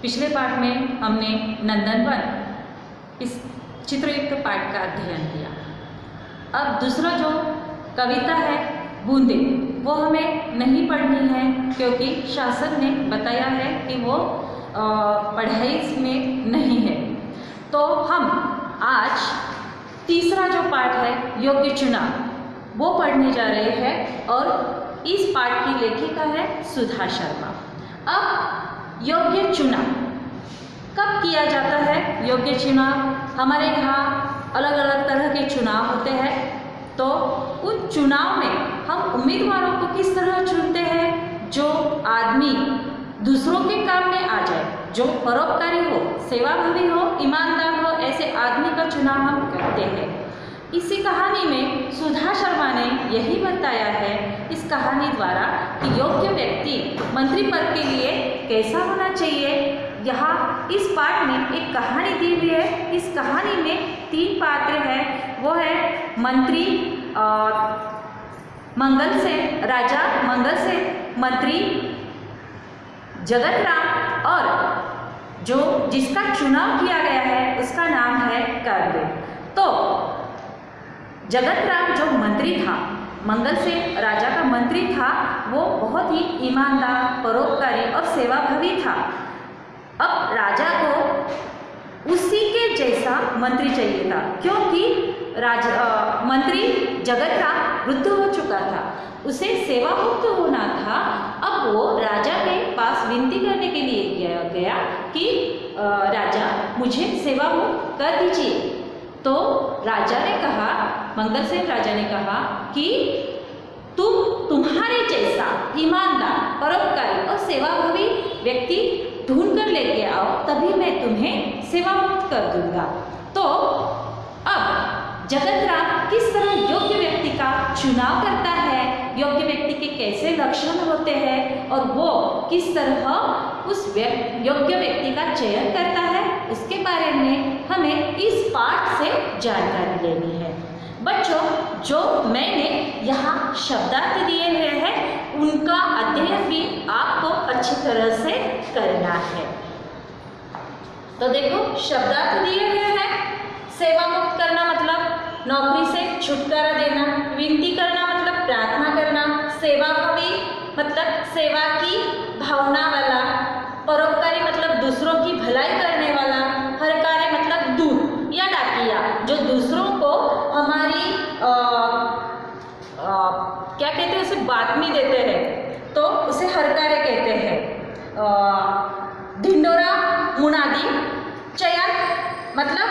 पिछले पाठ में हमने नंदनवन इस चित्रयुक्त पाठ का अध्ययन किया। अब दूसरा जो कविता है बूंदे, वो हमें नहीं पढ़नी है क्योंकि शासन ने बताया है कि वो पढ़ाई में नहीं है। तो हम आज तीसरा जो पाठ है योग्य चुनाव, वो पढ़ने जा रहे हैं और इस पाठ की लेखिका है सुधा शर्मा। अब योग्य चुनाव कब किया जाता है? योग्य चुनाव हमारे यहाँ अलग अलग तरह के चुनाव होते हैं, तो उन चुनाव में हम उम्मीदवारों को किस तरह चुनते हैं जो आदमी दूसरों के काम में आ जाए, जो परोपकारी हो, सेवाभावी हो, ईमानदार हो, ऐसे आदमी का चुनाव हम करते हैं। इसी कहानी में सुधा शर्मा ने यही बताया है इस कहानी द्वारा कि योग्य व्यक्ति मंत्री पद के लिए कैसा होना चाहिए। यहाँ इस पाठ में एक कहानी दी हुई है। इस कहानी में 3 पात्र हैं, वो है मंत्री मंगलसेन, राजा मंगलसेन, मंत्री जगतराम और जो जिसका चुनाव किया गया है उसका नाम है कर्वे। तो जगतराम जो मंत्री था, मंगलसेन राजा का मंत्री था, वो बहुत ही ईमानदार, परोपकारी और सेवाभावी था। अब राजा को उसी के जैसा मंत्री चाहिए था क्योंकि मंत्री जगतराम वृद्ध हो चुका था, उसे सेवा मुक्त होना था। अब वो राजा के पास विनती करने के लिए गया कि राजा मुझे सेवा मुक्त कर दीजिए। तो राजा ने कहा, मंगलसेन राजा ने कहा कि तुम्हारे जैसा ईमानदार, परोपकारी और सेवाभावी व्यक्ति ढूंढ कर लेके आओ, तभी मैं तुम्हें सेवा मुक्त कर दूंगा। तो अब जगतराम किस तरह योग्य व्यक्ति का चुनाव करता है, योग्य व्यक्ति के कैसे लक्षण होते हैं और वो किस तरह उस योग्य व्यक्ति का चयन करता है, उसके बारे में हमें इस पाठ से जानकारी लेनी है। बच्चों, जो मैंने यहाँ शब्दार्थ दिए हुए हैं उनका अध्ययन भी आपको अच्छी तरह से करना है। तो देखो, शब्दार्थ दिए हुए हैं। सेवा मुक्त करना मतलब नौकरी से छुटकारा देना, विनती करना मतलब प्रार्थना करना, सेवाभावी मतलब सेवा की भावना वाला, परोपकारी मतलब दूसरों की भलाई करने वाला, हरकारी मतलब दूत या डाकिया जो दूसरों को हमारी क्या कहते हैं, उसे बातमी देते हैं, तो उसे हरकारे कहते हैं। ढिंडोरा मुनादी, चयन मतलब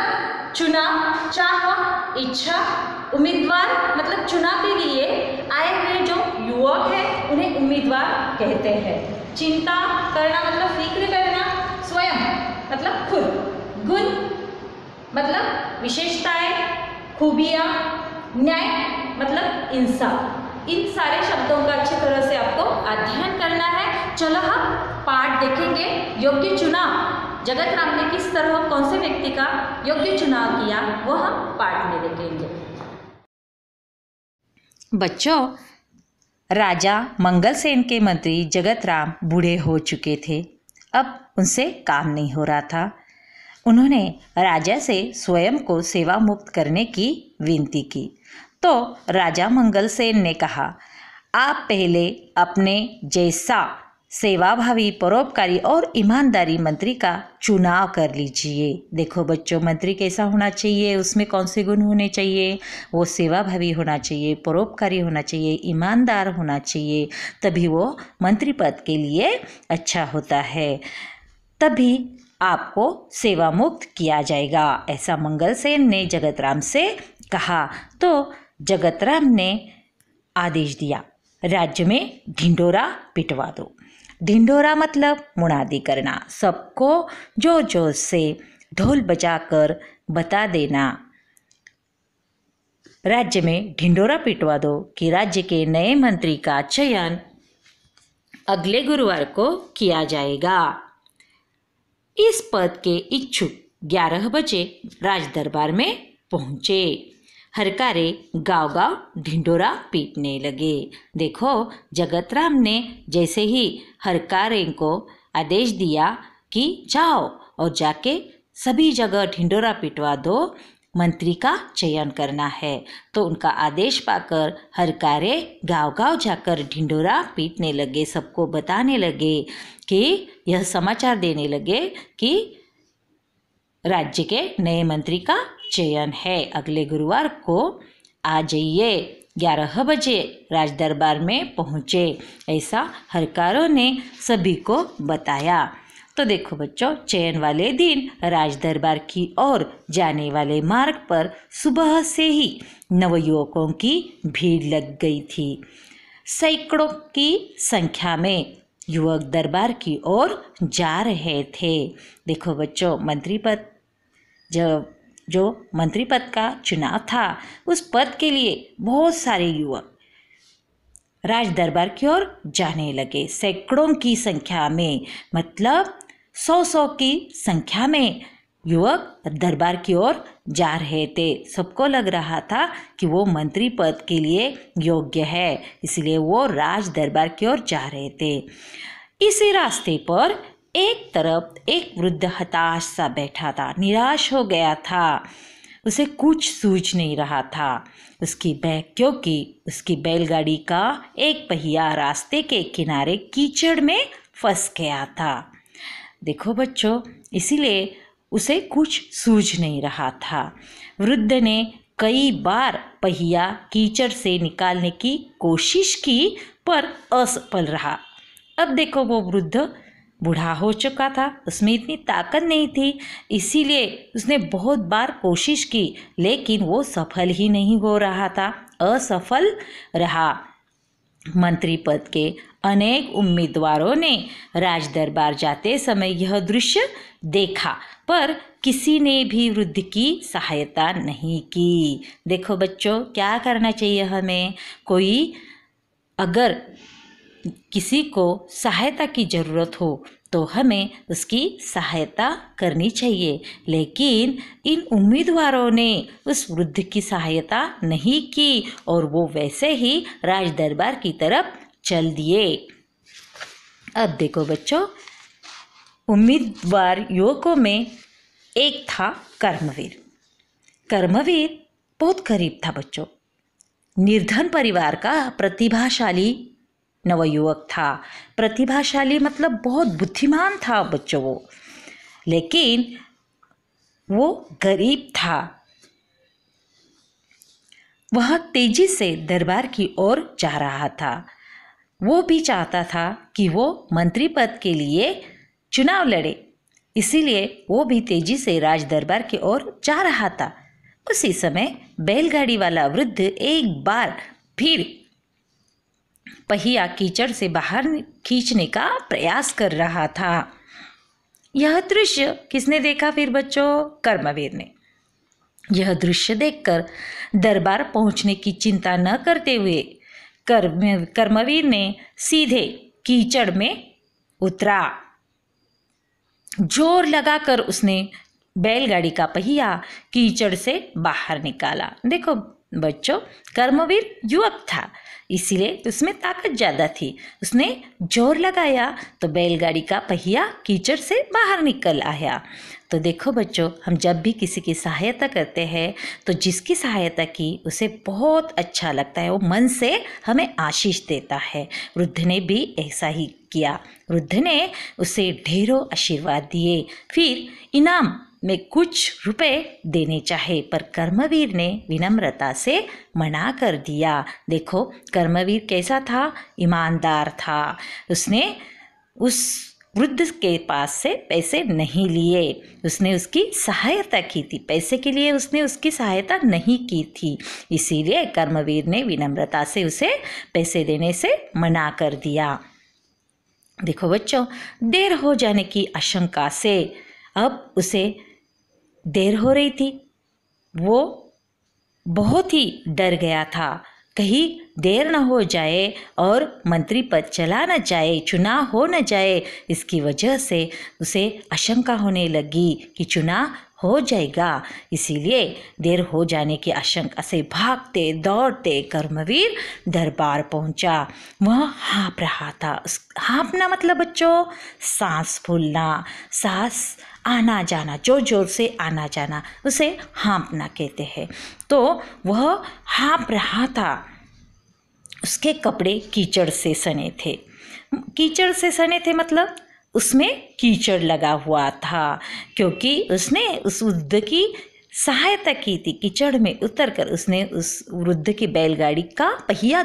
चुनाव, चाह, इच्छा, उम्मीदवार मतलब चुनाव के लिए आए हुए जो युवक हैं उन्हें उम्मीदवार कहते हैं। चिंता करना मतलब फिक्र करना, स्वयं मतलब खुद, गुण मतलब विशेषताएं, खूबियाँ, न्याय मतलब इंसाफ। इन सारे शब्दों का अच्छी तरह से आपको अध्ययन करना है। चलो हम पाठ देखेंगे। योग्य चुनाव, जगतराम ने किस तरह कौन से व्यक्ति का योग्य चुनाव किया वो हम पाठ में देखेंगे। बच्चों, राजा मंगलसेन के मंत्री जगतराम बूढ़े हो चुके थे। अब उनसे काम नहीं हो रहा था। उन्होंने राजा से स्वयं को सेवा मुक्त करने की विनती की। तो राजा मंगलसेन ने कहा, आप पहले अपने जैसा सेवाभावी, परोपकारी और ईमानदारी मंत्री का चुनाव कर लीजिए। देखो बच्चों, मंत्री कैसा होना चाहिए, उसमें कौन से गुण होने चाहिए? वो सेवाभावी होना चाहिए, परोपकारी होना चाहिए, ईमानदार होना चाहिए, तभी वो मंत्री पद के लिए अच्छा होता है, तभी आपको सेवा मुक्त किया जाएगा। ऐसा मंगलसेन ने जगतराम से कहा। तो जगतराम ने आदेश दिया, राज्य में ढिंडोरा पिटवा दो। ढिंडोरा मतलब मुनादी करना, सबको जोर जोर से ढोल बजाकर बता देना, राज्य में ढिंडोरा पिटवा दो कि राज्य के नए मंत्री का चयन अगले गुरुवार को किया जाएगा। इस पद के इच्छुक 11 बजे राज दरबार में पहुँचे। हरकारे गांव गांव ढिंडोरा पीटने लगे। देखो, जगतराम ने जैसे ही हरकारे को आदेश दिया कि जाओ और जाके सभी जगह ढिंडोरा पिटवा दो, मंत्री का चयन करना है। तो उनका आदेश पाकर हरकारे गांव-गांव जाकर ढिंडोरा पीटने लगे, सबको बताने लगे कि यह समाचार देने लगे कि राज्य के नए मंत्री का चयन है, अगले गुरुवार को आ जाइए, 11 बजे राज दरबार में पहुँचे। ऐसा हरकारों ने सभी को बताया। तो देखो बच्चों, चयन वाले दिन राज दरबार की ओर जाने वाले मार्ग पर सुबह से ही नवयुवकों की भीड़ लग गई थी। सैकड़ों की संख्या में युवक दरबार की ओर जा रहे थे। देखो बच्चों, मंत्री पद जो मंत्री पद का चुनाव था, उस पद के लिए बहुत सारे युवक राज दरबार की ओर जाने लगे। सैकड़ों की संख्या में, मतलब 100 की संख्या में युवक दरबार की ओर जा रहे थे। सबको लग रहा था कि वो मंत्री पद के लिए योग्य है, इसलिए वो राज दरबार की ओर जा रहे थे। इसी रास्ते पर एक तरफ एक वृद्ध हताश सा बैठा था, निराश हो गया था, उसे कुछ सूझ नहीं रहा था। क्योंकि उसकी बैलगाड़ी का एक पहिया रास्ते के किनारे कीचड़ में फंस गया था। देखो बच्चों, इसीलिए उसे कुछ सूझ नहीं रहा था। वृद्ध ने कई बार पहिया कीचड़ से निकालने की कोशिश की, पर असफल रहा। अब देखो, वो वृद्ध बूढ़ा हो चुका था, उसमें इतनी ताकत नहीं थी, इसीलिए उसने बहुत बार कोशिश की, लेकिन वो सफल ही नहीं हो रहा था, असफल रहा। मंत्री पद के अनेक उम्मीदवारों ने राज दरबार जाते समय यह दृश्य देखा, पर किसी ने भी वृद्ध की सहायता नहीं की। देखो बच्चों, क्या करना चाहिए हमें? कोई अगर किसी को सहायता की ज़रूरत हो तो हमें उसकी सहायता करनी चाहिए, लेकिन इन उम्मीदवारों ने उस वृद्ध की सहायता नहीं की और वो वैसे ही राज दरबार की तरफ चल दिए। अब देखो बच्चों, उम्मीदवार युवकों में एक था कर्मवीर। कर्मवीर बहुत गरीब था बच्चों, निर्धन परिवार का प्रतिभाशाली नवयुवक था। प्रतिभाशाली मतलब बहुत बुद्धिमान था बच्चों वो, लेकिन वो गरीब था। वह तेजी से दरबार की ओर जा रहा था। वो भी चाहता था कि वो मंत्री पद के लिए चुनाव लड़े, इसीलिए वो भी तेजी से राज दरबार की ओर जा रहा था। उसी समय बैलगाड़ी वाला वृद्ध एक बार फिर पहिया कीचड़ से बाहर खींचने का प्रयास कर रहा था। यह दृश्य किसने देखा फिर बच्चों? कर्मवीर ने। यह दृश्य देखकर दरबार पहुंचने की चिंता न करते हुए कर्मवीर ने सीधे कीचड़ में उतरा। जोर लगाकर उसने बैलगाड़ी का पहिया कीचड़ से बाहर निकाला। देखो बच्चों, कर्मवीर युवक था, इसीलिए उसमें ताकत ज़्यादा थी। उसने जोर लगाया तो बैलगाड़ी का पहिया कीचड़ से बाहर निकल आया। तो देखो बच्चों, हम जब भी किसी की सहायता करते हैं तो जिसकी सहायता की उसे बहुत अच्छा लगता है, वो मन से हमें आशीष देता है। वृद्ध ने भी ऐसा ही किया। वृद्ध ने उसे ढेरों आशीर्वाद दिए, फिर इनाम में कुछ रुपए देने चाहे, पर कर्मवीर ने विनम्रता से मना कर दिया। देखो कर्मवीर कैसा था? ईमानदार था। उसने उस वृद्ध के पास से पैसे नहीं लिए, उसने उसकी सहायता की थी। पैसे के लिए उसने उसकी सहायता नहीं की थी, इसीलिए कर्मवीर ने विनम्रता से उसे पैसे देने से मना कर दिया। देखो बच्चों, देर हो जाने की आशंका से अब उसे देर हो रही थी। वो बहुत ही डर गया था, कहीं देर न हो जाए और मंत्री पद चला न जाए, चुनाव हो न जाए। इसकी वजह से उसे आशंका होने लगी कि चुनाव हो जाएगा। इसीलिए देर हो जाने की आशंका से भागते दौड़ते कर्मवीर दरबार पहुंचा। वह हाँफ रहा था। हाँफना मतलब बच्चों सांस फूलना, सांस आना जाना, जोर जोर से आना जाना, उसे हाँफना कहते हैं। तो वह हाँफ रहा था। उसके कपड़े कीचड़ से सने थे। कीचड़ से सने थे मतलब उसमें कीचड़ लगा हुआ था, क्योंकि उसने उस वृद्ध की सहायता की थी। कीचड़ में उतरकर उसने उस वृद्ध की बैलगाड़ी का पहिया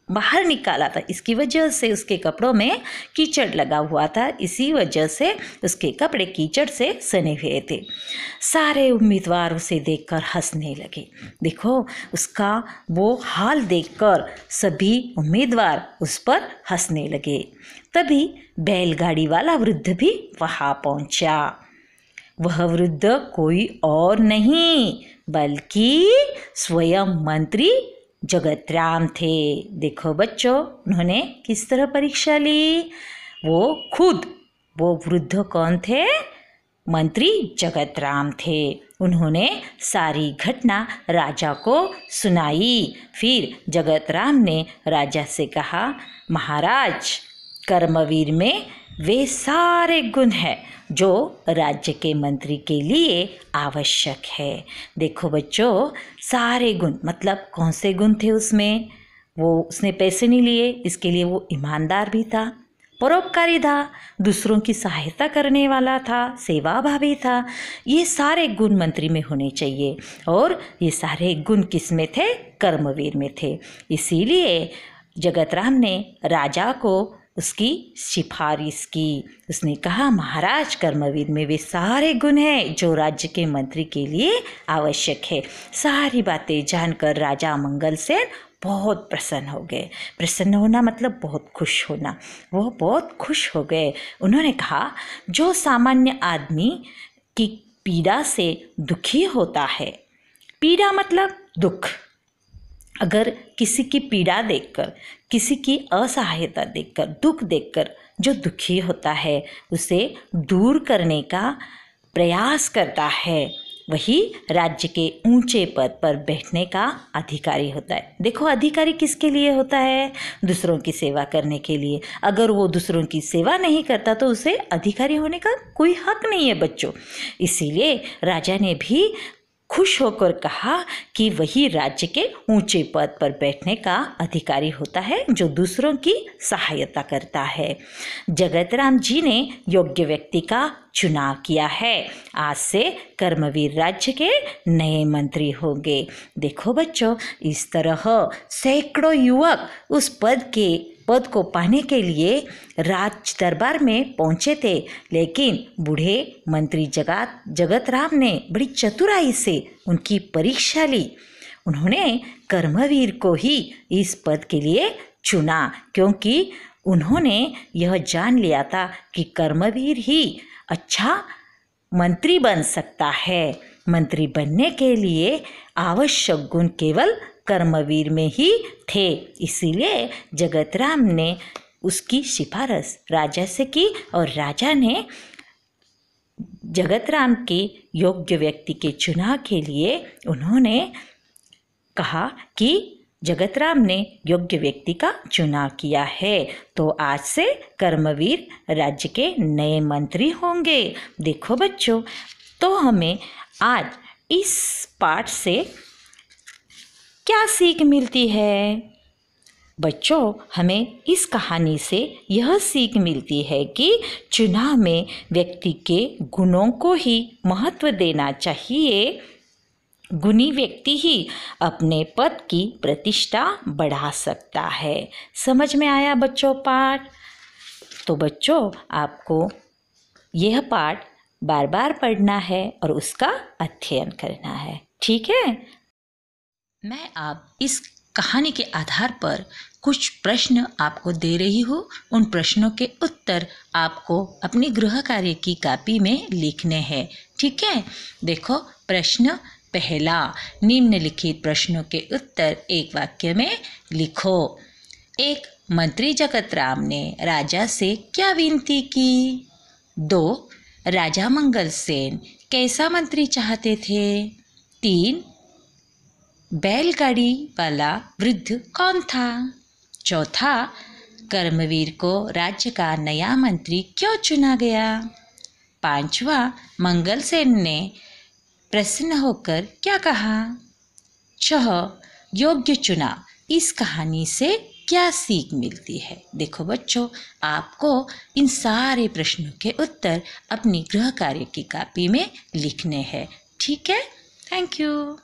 बाहर निकाला था। इसकी वजह से उसके कपड़ों में कीचड़ लगा हुआ था। इसी वजह से उसके कपड़े कीचड़ से सने हुए थे। सारे उम्मीदवार उसे देखकर हंसने लगे। देखो उसका वो हाल देखकर सभी उम्मीदवार उस पर हंसने लगे। तभी बैलगाड़ी वाला वृद्ध भी वहाँ पहुँचा। वह वृद्ध कोई और नहीं बल्कि स्वयं मंत्री जगतराम थे। देखो बच्चों, उन्होंने किस तरह परीक्षा ली। वो वृद्ध कौन थे? मंत्री जगतराम थे। उन्होंने सारी घटना राजा को सुनाई। फिर जगतराम ने राजा से कहा, महाराज, कर्मवीर में वे सारे गुण हैं जो राज्य के मंत्री के लिए आवश्यक है। देखो बच्चों, सारे गुण मतलब कौन से गुण थे उसमें? उसने पैसे नहीं लिए, इसके लिए वो ईमानदार भी था, परोपकारी था, दूसरों की सहायता करने वाला था, सेवाभावी था। ये सारे गुण मंत्री में होने चाहिए। और ये सारे गुण किस में थे? कर्मवीर में थे। इसीलिए जगतराम ने राजा को उसकी सिफारिश की। उसने कहा, महाराज, कर्मवीर में वे सारे गुण हैं जो राज्य के मंत्री के लिए आवश्यक है। सारी बातें जानकर राजा मंगलसेन बहुत प्रसन्न हो गए। प्रसन्न होना मतलब बहुत खुश होना। वो बहुत खुश हो गए। उन्होंने कहा, जो सामान्य आदमी की पीड़ा से दुखी होता है, पीड़ा मतलब दुख, अगर किसी की पीड़ा देखकर, किसी की असहायता देखकर, दुख देखकर जो दुखी होता है, उसे दूर करने का प्रयास करता है, वही राज्य के ऊंचे पद पर बैठने का अधिकारी होता है। देखो, अधिकारी किसके लिए होता है? दूसरों की सेवा करने के लिए। अगर वो दूसरों की सेवा नहीं करता तो उसे अधिकारी होने का कोई हक नहीं है बच्चों। इसीलिए राजा ने भी खुश होकर कहा कि वही राज्य के ऊंचे पद पर बैठने का अधिकारी होता है जो दूसरों की सहायता करता है। जगतराम जी ने योग्य व्यक्ति का चुनाव किया है। आज से कर्मवीर राज्य के नए मंत्री होंगे। देखो बच्चों, इस तरह सैकड़ों युवक उस पद को पाने के लिए राज दरबार में पहुंचे थे। लेकिन बूढ़े मंत्री जगतराम ने बड़ी चतुराई से उनकी परीक्षा ली। उन्होंने कर्मवीर को ही इस पद के लिए चुना, क्योंकि उन्होंने यह जान लिया था कि कर्मवीर ही अच्छा मंत्री बन सकता है। मंत्री बनने के लिए आवश्यक गुण केवल कर्मवीर में ही थे। इसीलिए जगतराम ने उसकी सिफारिश राजा से की और राजा ने जगतराम के योग्य व्यक्ति के चुनाव के लिए उन्होंने कहा कि जगतराम ने योग्य व्यक्ति का चुनाव किया है, तो आज से कर्मवीर राज्य के नए मंत्री होंगे। देखो बच्चों, तो हमें आज इस पाठ से क्या सीख मिलती है? बच्चों, हमें इस कहानी से यह सीख मिलती है कि चुनाव में व्यक्ति के गुणों को ही महत्व देना चाहिए। गुणी व्यक्ति ही अपने पद की प्रतिष्ठा बढ़ा सकता है। समझ में आया बच्चों पाठ? तो बच्चों, आपको यह पाठ बार बार पढ़ना है और उसका अध्ययन करना है, ठीक है? मैं अब इस कहानी के आधार पर कुछ प्रश्न आपको दे रही हूँ। उन प्रश्नों के उत्तर आपको अपनी गृह कार्य की कॉपी में लिखने हैं, ठीक है? देखो, प्रश्न पहला, निम्नलिखित प्रश्नों के उत्तर एक वाक्य में लिखो। 1. मंत्री जगतराम ने राजा से क्या विनती की? 2. राजा मंगलसेन कैसा मंत्री चाहते थे? 3. बैलगाड़ी वाला वृद्ध कौन था? 4. कर्मवीर को राज्य का नया मंत्री क्यों चुना गया? 5वां, मंगलसेन ने प्रसन्न होकर क्या कहा? 6. योग्य चुनाव, इस कहानी से क्या सीख मिलती है? देखो बच्चों, आपको इन सारे प्रश्नों के उत्तर अपनी गृह कार्य की कॉपी में लिखने हैं। ठीक है? Thank you.